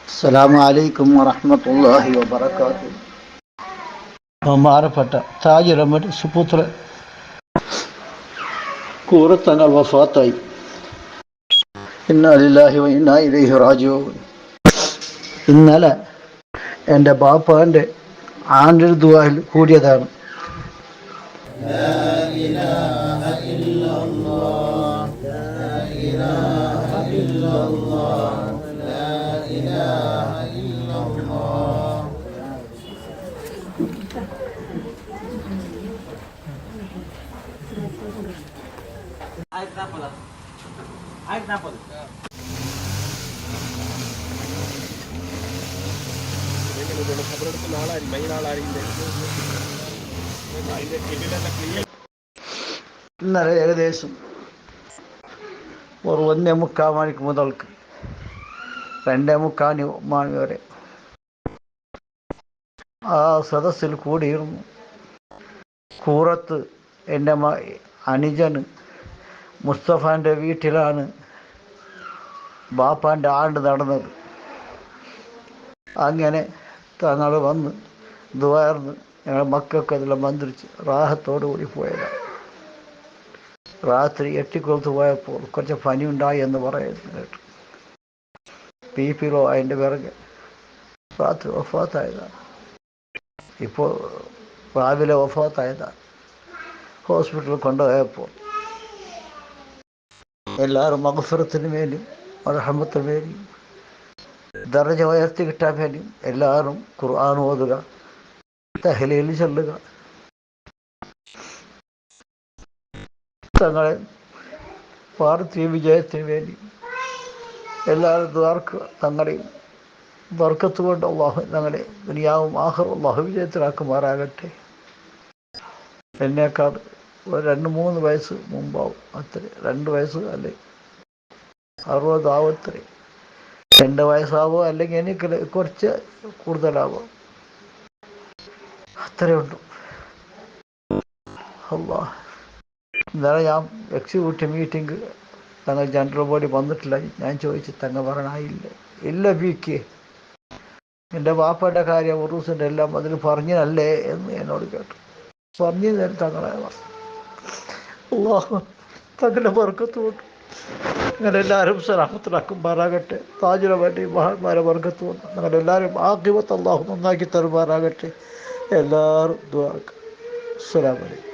അസ്സലാമു അലൈക്കും വറഹ്മത്തുള്ളാഹി വബറകാതുഹു. ബഹുമാനപ്പെട്ട താജ് അഹമ്മദ് സുപുത്ര കൂറത്തങ്ങൾ വഫാത്തായി. ഇന്നാ ലില്ലാഹി വ ഇന്നാ ഇലൈഹി റാജിഊൻ. ഇന്നലെ എൻ്റെ ബാപ്പാൻ്റെ ആണ്ടിൽ ദുആയിൽ കൂടിയതാണ്. ഇന്നലെ ഏകദേശം ഒരു 1:45 മണിക്ക് മുതൽക്ക് 2:45 മണി വരെ ആ സദസ്സിൽ കൂടിയിരുന്നു. കൂറത്ത് എൻ്റെ അനുജന് മുസ്തഫാൻ്റെ വീട്ടിലാണ് ബാപ്പാൻ്റെ ആണ്ട് നടന്നത്. അങ്ങനെ തങ്ങൾ വന്ന് ദുആർന്ന് ഞങ്ങൾ മക്കൾക്ക് അതെല്ലാം മന്ത്രിച്ച് റാഹത്തോടു കൂടി പോയതാണ്. രാത്രി എട്ടിക്കൊളുത്ത് പോയപ്പോൾ കുറച്ച് പനി ഉണ്ടായി എന്ന് പറയുന്നു കേട്ടു. BP ലോ അതിൻ്റെ പിറകെ രാത്രി വഫാത്തായതാണ്. ഇപ്പോൾ രാവിലെ വഫാത്തായതാണ്. ഹോസ്പിറ്റലിൽ കൊണ്ടുപോയപ്പോൾ എല്ലാവരും മഗ്ഫിറത്തിന് വേണ്ടിയും റഹ്മത്തിന് വേണ്ടിയും ദറജ ഉയർത്തി കിട്ടാൻ വേണ്ടിയും എല്ലാവരും ഖുർആൻ ഓതുക, തഹ്ലീൽ ചൊല്ലുക, തങ്ങളെ പാർത്ഥിവ വിജയത്തിന് വേണ്ടി എല്ലാവരും ദ്വാർക്കുക. തങ്ങളെയും ബർക്കത്ത് കൊണ്ട് അള്ളാഹു ഞങ്ങളെ ദുനിയാവും ആഖിറവും അള്ളാഹു വിജയത്തിലാക്കുമാറാകട്ടെ. എന്നേക്കാൾ ഒരു 2-3 വയസ്സ് മുമ്പാവും. അത്ര 2 വയസ്സ് അല്ലെ 60 ആവത്ര. 2 വയസ്സാവോ അല്ലെങ്കിൽ എനിക്ക് കുറച്ച് കൂടുതലാവോ, അത്രയുണ്ട്. അള്ളാഹ് ഇന്നലെ ഞാൻ എക്സിക്യൂട്ടീവ് മീറ്റിംഗ് തങ്ങൾ ജനറൽ ബോഡി വന്നിട്ടില്ല. ഞാൻ ചോദിച്ചു, തങ്ങൾ പറയണായില്ല. ഇല്ല PK, എൻ്റെ വാപ്പയുടെ കാര്യം ഉറൂസിൻ്റെ എല്ലാം അതിൽ പറഞ്ഞതല്ലേ എന്ന് എന്നോട് കേട്ടു. പറഞ്ഞു തരും തങ്ങളെ. അള്ളാഹു തങ്ങളുടെ ബർക്കത്ത് കൊണ്ട് നിങ്ങളെല്ലാവരും സലാമത്തിലാക്കുമാറാകട്ടെ. താജിന് വേണ്ടി മഹാന്മാരെ ബർക്കത്ത് കൊണ്ട് നിങ്ങളെല്ലാവരും ആഖിബത്ത് അള്ളാഹു നന്നാക്കി തരുമാറാകട്ടെ. എല്ലാവരും ദുആ. അസ്സലാമു അലൈക്കും.